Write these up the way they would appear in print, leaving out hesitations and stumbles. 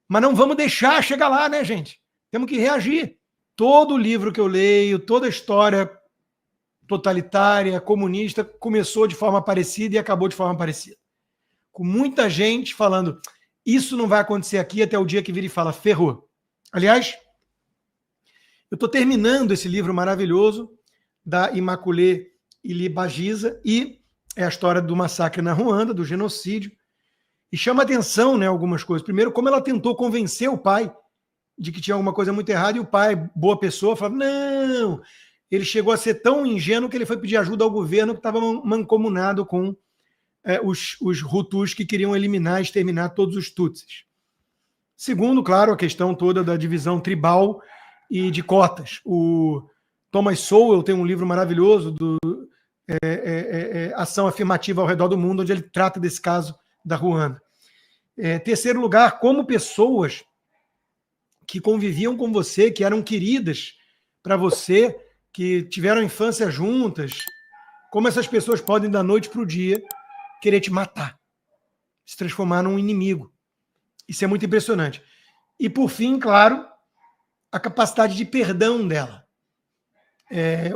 Mas não vamos deixar chegar lá, né, gente? Temos que reagir. Todo livro que eu leio, toda história totalitária, comunista, começou de forma parecida e acabou de forma parecida. Com muita gente falando, isso não vai acontecer aqui, até o dia que vira e fala, ferrou. Aliás, eu estou terminando esse livro maravilhoso da Immaculée Ilibagiza, e é a história do massacre na Ruanda, do genocídio, e chama atenção, né, algumas coisas. Primeiro, como ela tentou convencer o pai de que tinha alguma coisa muito errada, e o pai, boa pessoa, falava, não. Ele chegou a ser tão ingênuo que ele foi pedir ajuda ao governo, que estava mancomunado com os Hutus, que queriam eliminar, exterminar todos os Tutsis. Segundo, claro, a questão toda da divisão tribal e de cotas. O Thomas Sowell tem um livro maravilhoso do Ação Afirmativa ao Redor do Mundo, onde ele trata desse caso da Ruanda. Terceiro lugar, como pessoas que conviviam com você, que eram queridas para você, que tiveram infância juntas, como essas pessoas podem, da noite para o dia, querer te matar, se transformar num inimigo. Isso é muito impressionante. E, por fim, claro, a capacidade de perdão dela.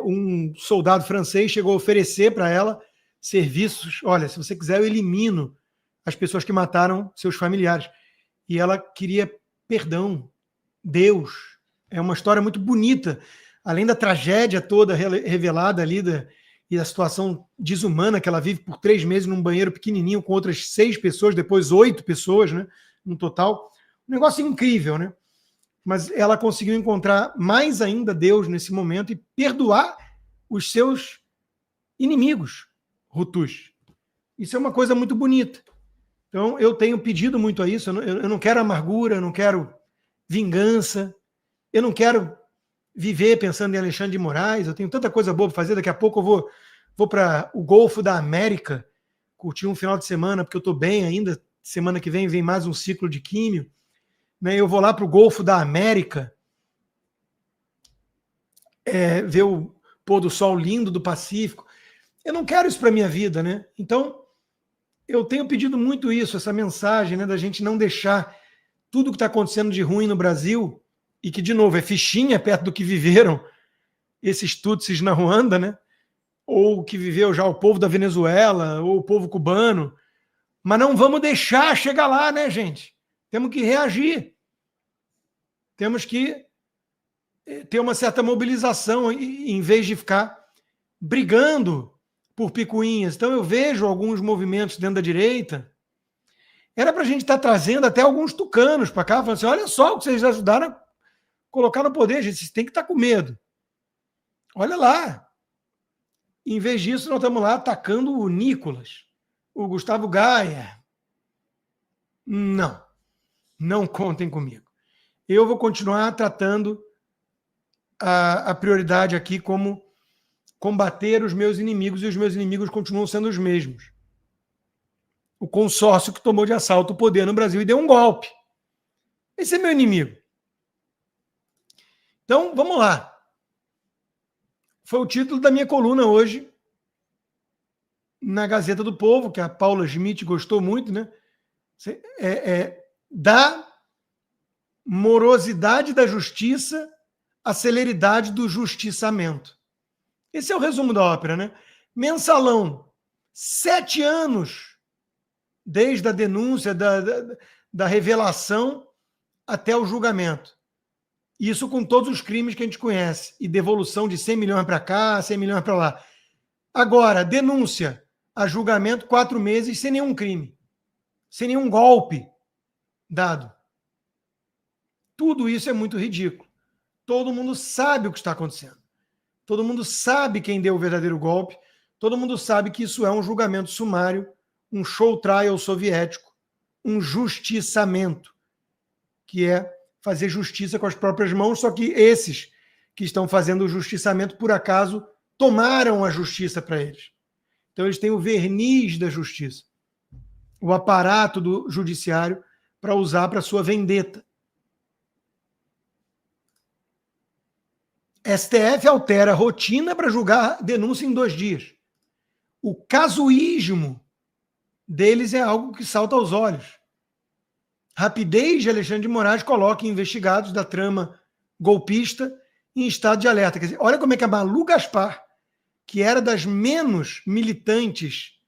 Um soldado francês chegou a oferecer para ela serviços. Olha, se você quiser, eu elimino as pessoas que mataram seus familiares. E ela queria perdão. Deus. É uma história muito bonita. Além da tragédia toda revelada ali e da situação desumana que ela vive por 3 meses num banheiro pequenininho com outras 6 pessoas, depois 8 pessoas, né, no total. Um negócio incrível, né? Mas ela conseguiu encontrar mais ainda Deus nesse momento e perdoar os seus inimigos, Hutus. Isso é uma coisa muito bonita. Então, eu tenho pedido muito a isso. Eu não quero amargura, eu não quero vingança, eu não quero viver pensando em Alexandre de Moraes, eu tenho tanta coisa boa para fazer, daqui a pouco eu vou para o Golfo da América, curtir um final de semana, porque eu estou bem ainda, semana que vem mais um ciclo de químio, né? Eu vou lá para o Golfo da América, ver o pôr do sol lindo do Pacífico. Eu não quero isso para a minha vida, né? Então, eu tenho pedido muito isso, essa mensagem, né, da gente não deixar tudo que está acontecendo de ruim no Brasil, e que, de novo, é fichinha perto do que viveram esses Tutsis na Ruanda, né? Ou que viveu já o povo da Venezuela, ou o povo cubano. Mas não vamos deixar chegar lá, né, gente? Temos que reagir. Temos que ter uma certa mobilização, em vez de ficar brigando por picuinhas. Então, eu vejo alguns movimentos dentro da direita. Era para a gente estar trazendo até alguns tucanos para cá, falando assim, olha só o que vocês ajudaram a colocar no poder, gente, vocês têm que estar com medo. Olha lá. Em vez disso, nós estamos lá atacando o Nicolas, o Gustavo Gaia. Não contem comigo. Eu vou continuar tratando a prioridade aqui como combater os meus inimigos, e os meus inimigos continuam sendo os mesmos. O consórcio que tomou de assalto o poder no Brasil e deu um golpe. Esse é meu inimigo. Então, vamos lá. Foi o título da minha coluna hoje na Gazeta do Povo, que a Paula Schmidt gostou muito, né? Da morosidade da justiça à celeridade do justiçamento. Esse é o resumo da ópera, né? Mensalão, 7 anos desde a denúncia, da revelação até o julgamento. Isso com todos os crimes que a gente conhece. E devolução de 100 milhões para cá, 100 milhões para lá. Agora, denúncia a julgamento, 4 meses sem nenhum crime. Sem nenhum golpe dado. Tudo isso é muito ridículo. Todo mundo sabe o que está acontecendo. Todo mundo sabe quem deu o verdadeiro golpe. Todo mundo sabe que isso é um julgamento sumário, um show trial soviético, um justiçamento, que é fazer justiça com as próprias mãos, só que esses que estão fazendo o justiçamento, por acaso, tomaram a justiça para eles. Então, eles têm o verniz da justiça, o aparato do judiciário para usar para sua vendetta. STF altera a rotina para julgar denúncia em 2 dias. O casuísmo deles é algo que salta aos olhos. rapidez de Alexandre de Moraes coloca investigados da trama golpista em estado de alerta. Quer dizer, olha como é que a Malu Gaspar, que era das menos militantes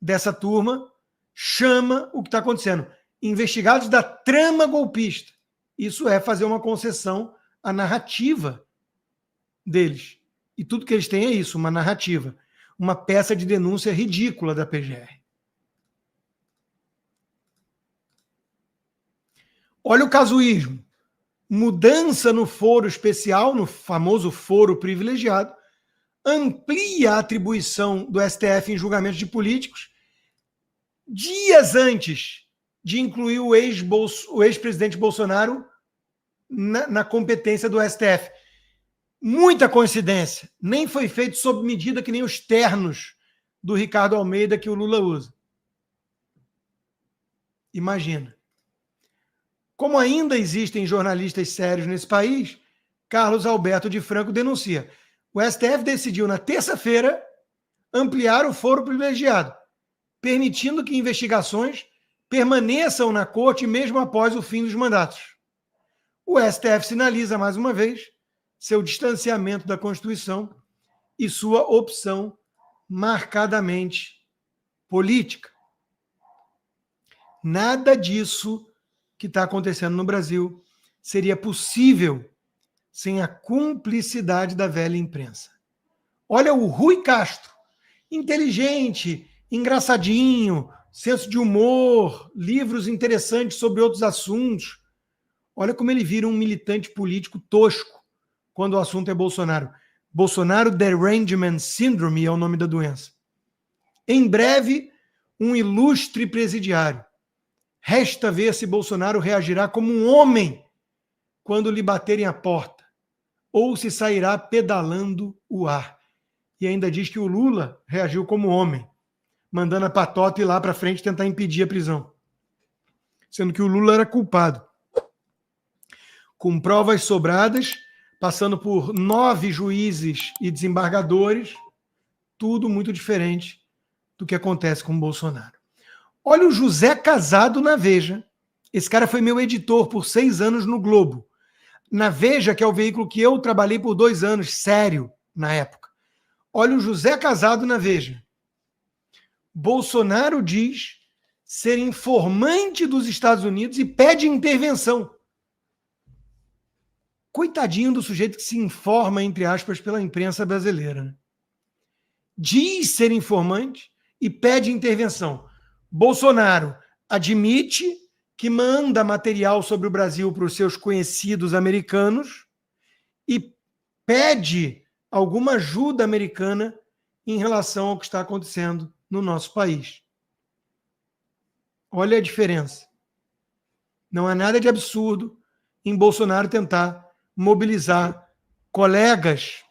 dessa turma, chama o que está acontecendo. Investigados da trama golpista. Isso é fazer uma concessão à narrativa deles. E tudo que eles têm é isso, uma narrativa. Uma peça de denúncia ridícula da PGR. Olha o casuísmo. Mudança no foro especial, no famoso foro privilegiado, amplia a atribuição do STF em julgamentos de políticos dias antes de incluir o ex-presidente Bolsonaro na competência do STF. Muita coincidência. Nem foi feito sob medida que nem os ternos do Ricardo Almeida que o Lula usa. Imagina. Como ainda existem jornalistas sérios nesse país, Carlos Alberto de Franco denuncia. O STF decidiu, na terça-feira, ampliar o foro privilegiado, permitindo que investigações permaneçam na corte mesmo após o fim dos mandatos. O STF sinaliza, mais uma vez, seu distanciamento da Constituição e sua opção marcadamente política. Nada disso que está acontecendo no Brasil seria possível sem a cumplicidade da velha imprensa. Olha o Rui Castro, inteligente, engraçadinho, senso de humor, livros interessantes sobre outros assuntos. Olha como ele vira um militante político tosco quando o assunto é Bolsonaro. Bolsonaro Derangement Syndrome é o nome da doença. Em breve, um ilustre presidiário. Resta ver se Bolsonaro reagirá como um homem quando lhe baterem a porta, ou se sairá pedalando o ar. E ainda diz que o Lula reagiu como homem, mandando a patota ir lá para frente tentar impedir a prisão, sendo que o Lula era culpado. Com provas sobradas, passando por 9 juízes e desembargadores, tudo muito diferente do que acontece com o Bolsonaro. Olha o José Casado na Veja. Esse cara foi meu editor por 6 anos no Globo. Na Veja, que é o veículo que eu trabalhei por 2 anos, sério, na época. Olha o José Casado na Veja. Bolsonaro diz ser informante dos Estados Unidos e pede intervenção. Coitadinho do sujeito que se informa, entre aspas, pela imprensa brasileira. Né? Diz ser informante e pede intervenção. Bolsonaro admite que manda material sobre o Brasil para os seus conhecidos americanos e pede alguma ajuda americana em relação ao que está acontecendo no nosso país. Olha a diferença. Não há nada de absurdo em Bolsonaro tentar mobilizar colegas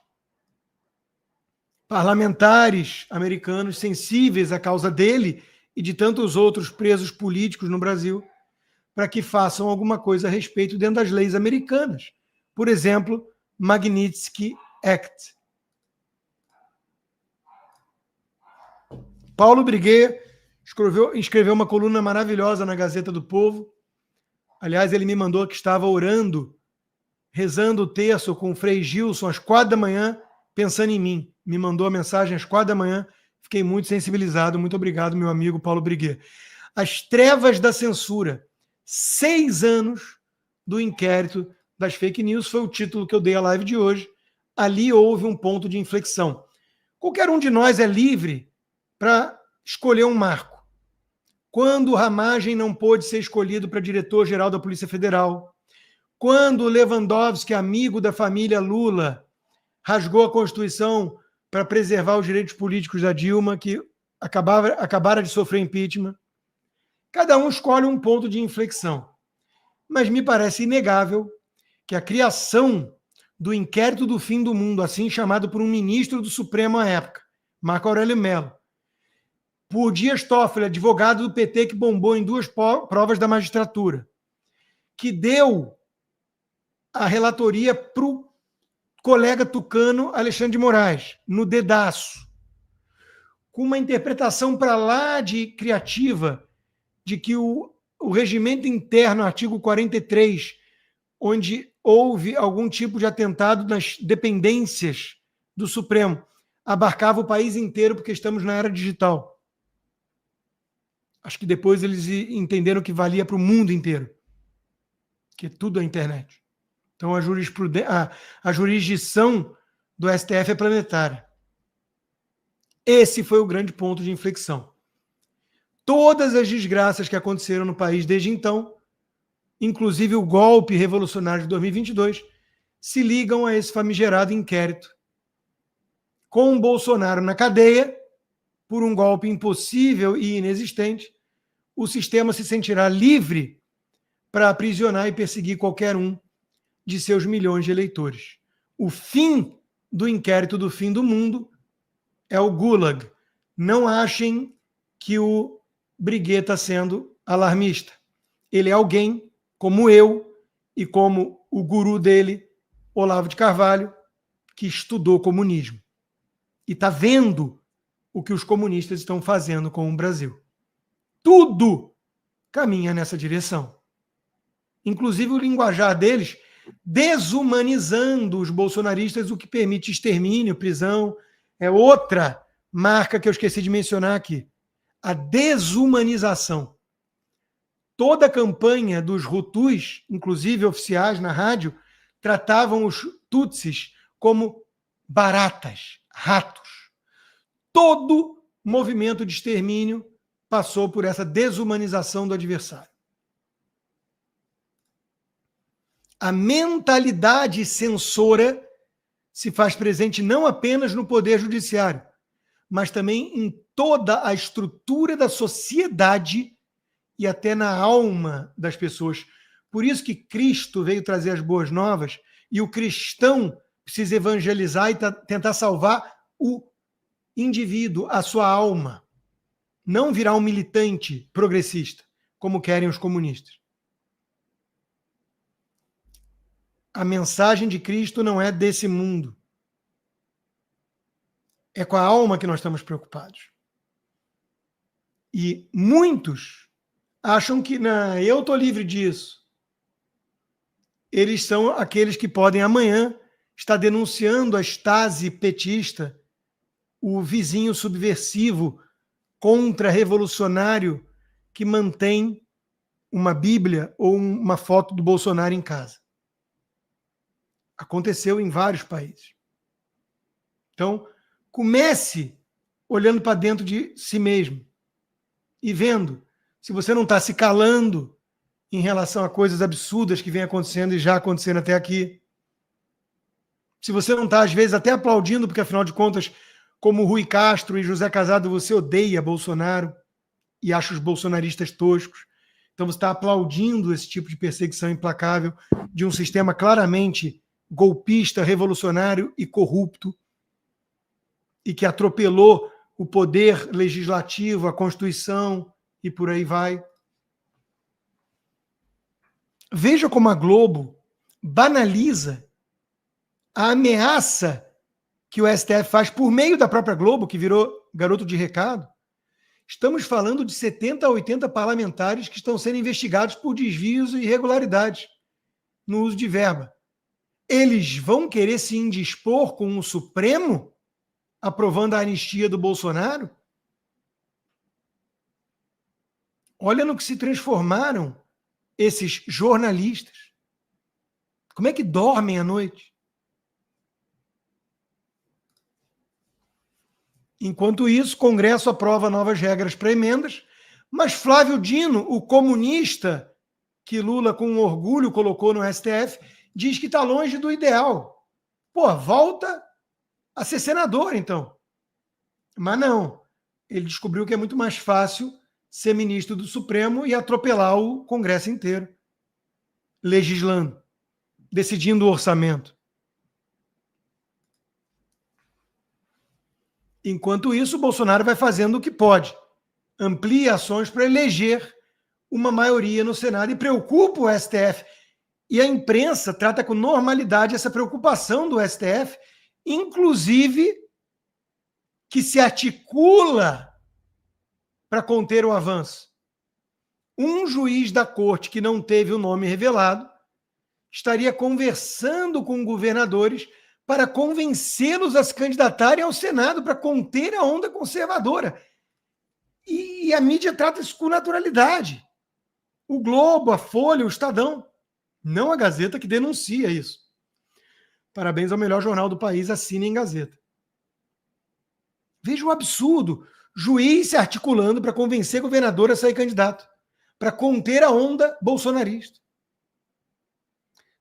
parlamentares americanos sensíveis à causa dele e de tantos outros presos políticos no Brasil para que façam alguma coisa a respeito dentro das leis americanas. Por exemplo, Magnitsky Act. Paulo Briguet escreveu uma coluna maravilhosa na Gazeta do Povo. Aliás, ele me mandou que estava orando, rezando o terço com o Frei Gilson às 4 da manhã, pensando em mim. Me mandou a mensagem às 4 da manhã. Fiquei muito sensibilizado. Muito obrigado, meu amigo Paulo Briguet. As trevas da censura. 6 anos do inquérito das fake news foi o título que eu dei à live de hoje. Ali houve um ponto de inflexão. Qualquer um de nós é livre para escolher um marco. Quando Ramagem não pôde ser escolhido para diretor-geral da Polícia Federal, quando Lewandowski, amigo da família Lula, rasgou a Constituição para preservar os direitos políticos da Dilma, que acabara de sofrer impeachment. Cada um escolhe um ponto de inflexão. Mas me parece inegável que a criação do inquérito do fim do mundo, assim chamado por um ministro do Supremo à época, Marco Aurélio Mello, por Dias Toffoli, advogado do PT que bombou em 2 provas da magistratura, que deu a relatoria para o colega tucano Alexandre de Moraes, no dedaço, com uma interpretação para lá de criativa de que o o regimento interno, artigo 43, onde houve algum tipo de atentado nas dependências do Supremo, abarcava o país inteiro, porque estamos na era digital. Acho que depois eles entenderam que valia para o mundo inteiro, que tudo é internet. Então a jurisdição do STF é planetária. Esse foi o grande ponto de inflexão. Todas as desgraças que aconteceram no país desde então, inclusive o golpe revolucionário de 2022, se ligam a esse famigerado inquérito. Com o Bolsonaro na cadeia, por um golpe impossível e inexistente, o sistema se sentirá livre para aprisionar e perseguir qualquer um de seus milhões de eleitores. O fim do inquérito do fim do mundo é o Gulag. Não achem que o Briguet está sendo alarmista. Ele é alguém como eu e como o guru dele, Olavo de Carvalho, que estudou comunismo e está vendo o que os comunistas estão fazendo com o Brasil. Tudo caminha nessa direção. Inclusive o linguajar deles desumanizando os bolsonaristas, o que permite extermínio, prisão. É outra marca que eu esqueci de mencionar aqui. A desumanização. Toda a campanha dos Hutus, inclusive oficiais na rádio, tratavam os Tutsis como baratas, ratos. Todo movimento de extermínio passou por essa desumanização do adversário. A mentalidade censora se faz presente não apenas no poder judiciário, mas também em toda a estrutura da sociedade e até na alma das pessoas. Por isso que Cristo veio trazer as boas novas e o cristão precisa evangelizar e tentar salvar o indivíduo, a sua alma. Não virar um militante progressista, como querem os comunistas. A mensagem de Cristo não é desse mundo. É com a alma que nós estamos preocupados. E muitos acham que eu estou livre disso. Eles são aqueles que podem amanhã estar denunciando a Stasi petista, o vizinho subversivo, contra-revolucionário que mantém uma Bíblia ou uma foto do Bolsonaro em casa. Aconteceu em vários países. Então, comece olhando para dentro de si mesmo e vendo se você não está se calando em relação a coisas absurdas que vêm acontecendo e já acontecendo até aqui. Se você não está, às vezes, até aplaudindo, porque, afinal de contas, como Rui Castro e José Casado, você odeia Bolsonaro e acha os bolsonaristas toscos. Então, você está aplaudindo esse tipo de perseguição implacável de um sistema claramente golpista, revolucionário e corrupto, e que atropelou o poder legislativo, a Constituição e por aí vai. Veja como a Globo banaliza a ameaça que o STF faz por meio da própria Globo, que virou garoto de recado. Estamos falando de 70 a 80 parlamentares que estão sendo investigados por desvios e irregularidades no uso de verba. Eles vão querer se indispor com o Supremo, aprovando a anistia do Bolsonaro? Olha no que se transformaram esses jornalistas. Como é que dormem à noite? Enquanto isso, o Congresso aprova novas regras para emendas, mas Flávio Dino, o comunista que Lula com orgulho colocou no STF, diz que está longe do ideal. Pô, volta a ser senador, então. Mas não. Ele descobriu que é muito mais fácil ser ministro do Supremo e atropelar o Congresso inteiro, legislando, decidindo o orçamento. Enquanto isso, o Bolsonaro vai fazendo o que pode. Amplia ações para eleger uma maioria no Senado e preocupa o STF. E a imprensa trata com normalidade essa preocupação do STF, inclusive que se articula para conter o avanço. um juiz da corte que não teve o nome revelado estaria conversando com governadores para convencê-los a se candidatarem ao Senado para conter a onda conservadora. E a mídia trata isso com naturalidade. O Globo, a Folha, o Estadão, não a Gazeta, que denuncia isso. Parabéns ao melhor jornal do país, assinem Gazeta. Veja o absurdo. Juiz se articulando para convencer governador a sair candidato, para conter a onda bolsonarista.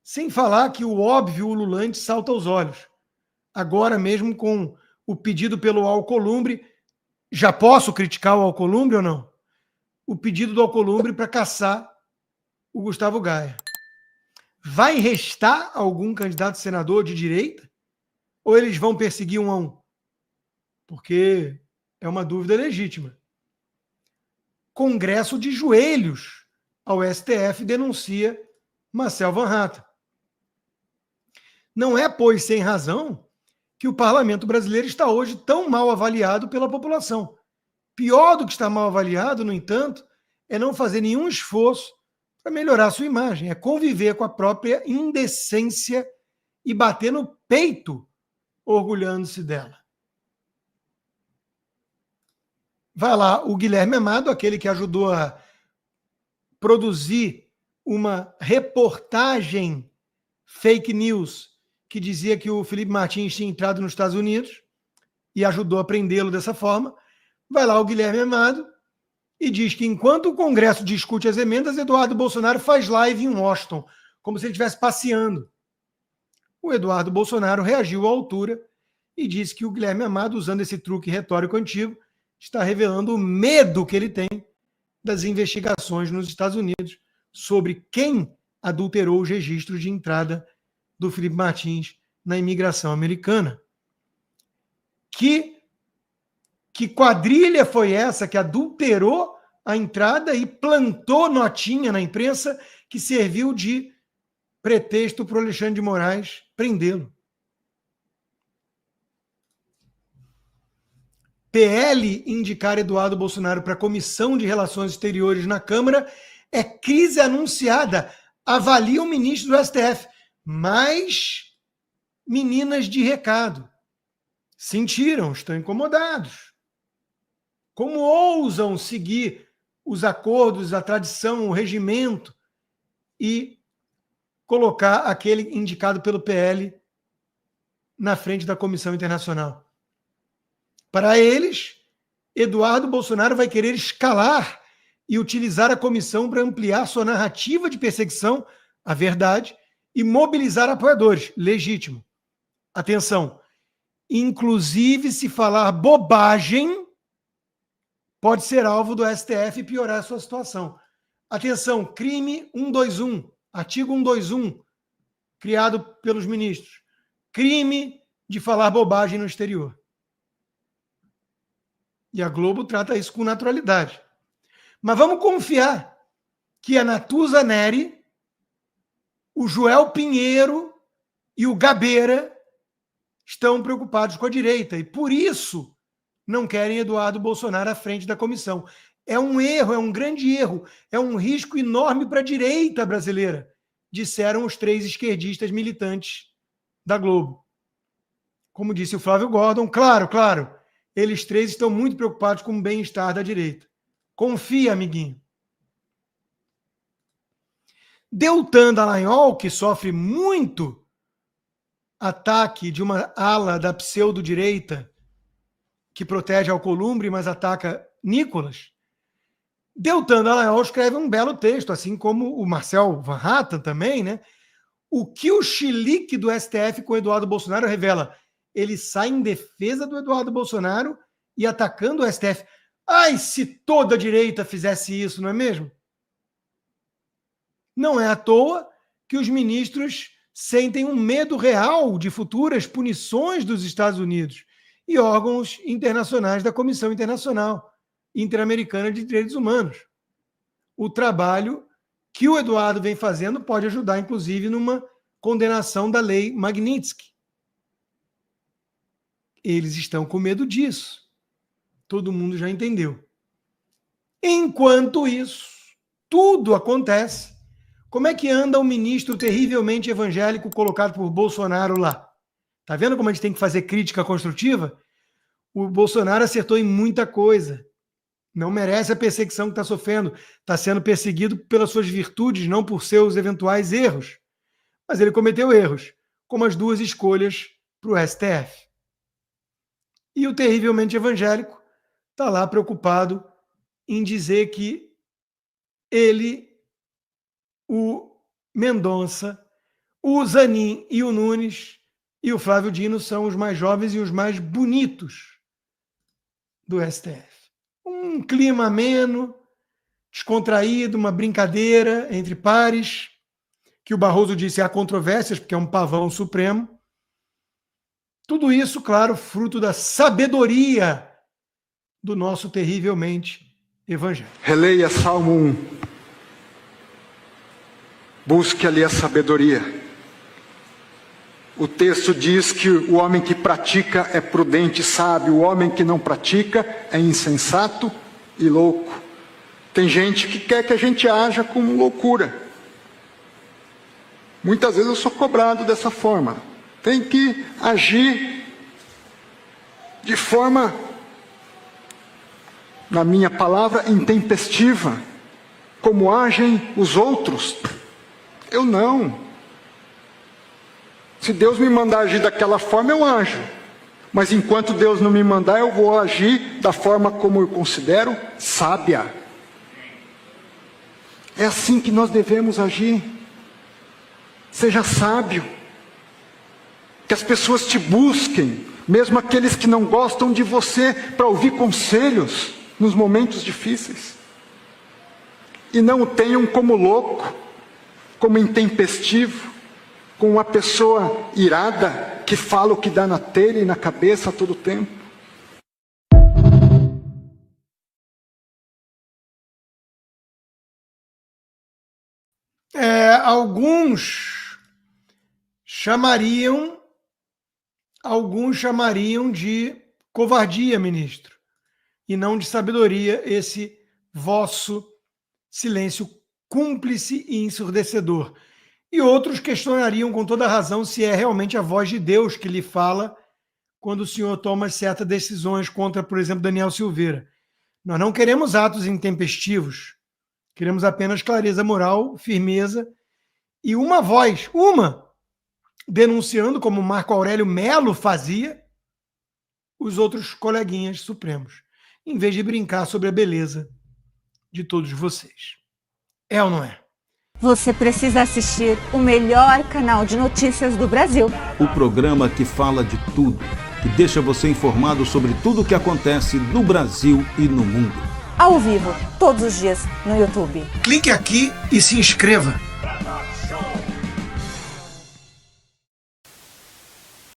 Sem falar que o óbvio ululante salta aos olhos. Agora mesmo com o pedido pelo Alcolumbre, já posso criticar o Alcolumbre ou não? O pedido do Alcolumbre para caçar o Gustavo Gaia. Vai restar algum candidato senador de direita? Ou eles vão perseguir um a um? Porque é uma dúvida legítima. Congresso de joelhos ao STF denuncia Marcel Van Hatten. Não é, pois, sem razão que o parlamento brasileiro está hoje tão mal avaliado pela população. Pior do que estar mal avaliado, no entanto, é não fazer nenhum esforço para melhorar sua imagem, é conviver com a própria indecência e bater no peito, orgulhando-se dela. Vai lá o Guilherme Amado, aquele que ajudou a produzir uma reportagem fake news que dizia que o Felipe Martins tinha entrado nos Estados Unidos e ajudou a prendê-lo dessa forma. Vai lá o Guilherme Amado e diz que enquanto o Congresso discute as emendas, Eduardo Bolsonaro faz live em Washington, como se ele estivesse passeando. O Eduardo Bolsonaro reagiu à altura e disse que o Guilherme Amado, usando esse truque retórico antigo, está revelando o medo que ele tem das investigações nos Estados Unidos sobre quem adulterou os registros de entrada do Felipe Martins na imigração americana. Que quadrilha foi essa que adulterou a entrada e plantou notinha na imprensa que serviu de pretexto para o Alexandre de Moraes prendê-lo? PL indicar Eduardo Bolsonaro para a Comissão de Relações Exteriores na Câmara é crise anunciada. Avalia o ministro do STF. Mas meninas de recado sentiram, estão incomodados. Como ousam seguir os acordos, a tradição, o regimento e colocar aquele indicado pelo PL na frente da Comissão Internacional? Para eles, Eduardo Bolsonaro vai querer escalar e utilizar a comissão para ampliar sua narrativa de perseguição à verdade e mobilizar apoiadores. Legítimo. Atenção. Inclusive, se falar bobagem, pode ser alvo do STF e piorar a sua situação. Atenção, crime 121, artigo 121, criado pelos ministros. Crime de falar bobagem no exterior. E a Globo trata isso com naturalidade. Mas vamos confiar que a Natuza Neri, o Joel Pinheiro e o Gabeira estão preocupados com a direita e, por isso, não querem Eduardo Bolsonaro à frente da comissão. É um erro, é um grande erro, é um risco enorme para a direita brasileira, disseram os 3 esquerdistas militantes da Globo. Como disse o Flávio Gordon, claro, eles 3 estão muito preocupados com o bem-estar da direita. Confia, amiguinho. Deltan Dallagnol, que sofre muito ataque de uma ala da pseudo-direita que protege Alcolumbre, mas ataca Nicolas. Deltan Dallagnol escreve um belo texto, assim como o Marcel Van Hatten também, né? O que o chilique do STF com Eduardo Bolsonaro revela? Ele sai em defesa do Eduardo Bolsonaro e atacando o STF. Ai, se toda a direita fizesse isso, não é mesmo? Não é à toa que os ministros sentem um medo real de futuras punições dos Estados Unidos e órgãos internacionais da Comissão Internacional Interamericana de Direitos Humanos. O trabalho que o Eduardo vem fazendo pode ajudar, inclusive, numa condenação da lei Magnitsky. Eles estão com medo disso. Todo mundo já entendeu. Enquanto isso, tudo acontece, como é que anda um ministro terrivelmente evangélico colocado por Bolsonaro lá? Tá vendo como a gente tem que fazer crítica construtiva? O Bolsonaro acertou em muita coisa. Não merece a perseguição que está sofrendo. Está sendo perseguido pelas suas virtudes, não por seus eventuais erros. Mas ele cometeu erros, como as 2 escolhas para o STF. E o terrivelmente evangélico está lá preocupado em dizer que ele, o Mendonça, o Zanin e o Nunes e o Flávio Dino são os mais jovens e os mais bonitos do STF. Um clima ameno, descontraído, uma brincadeira entre pares, que o Barroso disse há controvérsias, porque é um pavão supremo. Tudo isso, claro, fruto da sabedoria do nosso terrivelmente evangélico. Releia Salmo 1. Busque ali a sabedoria. O texto diz que o homem que pratica é prudente e sábio, o homem que não pratica é insensato e louco. Tem gente que quer que a gente haja com loucura. Muitas vezes eu sou cobrado dessa forma. Tem que agir de forma, na minha palavra, intempestiva, como agem os outros. Eu não. Se Deus me mandar agir daquela forma, eu ajo. Mas enquanto Deus não me mandar, eu vou agir da forma como eu considero sábia. É assim que nós devemos agir. Seja sábio. Que as pessoas te busquem, mesmo aqueles que não gostam de você, para ouvir conselhos nos momentos difíceis. E não o tenham como louco, como intempestivo, com uma pessoa irada que fala o que dá na telha e na cabeça a todo tempo. Alguns chamariam de covardia, ministro, e não de sabedoria, esse vosso silêncio cúmplice e ensurdecedor. E outros questionariam com toda razão se é realmente a voz de Deus que lhe fala quando o senhor toma certas decisões contra, por exemplo, Daniel Silveira. Nós não queremos atos intempestivos, queremos apenas clareza moral, firmeza e uma voz, denunciando, como Marco Aurélio Melo fazia, os outros coleguinhas supremos, em vez de brincar sobre a beleza de todos vocês. É ou não é? Você precisa assistir o melhor canal de notícias do Brasil. O programa que fala de tudo, que deixa você informado sobre tudo o que acontece no Brasil e no mundo. Ao vivo, todos os dias, no YouTube. Clique aqui e se inscreva.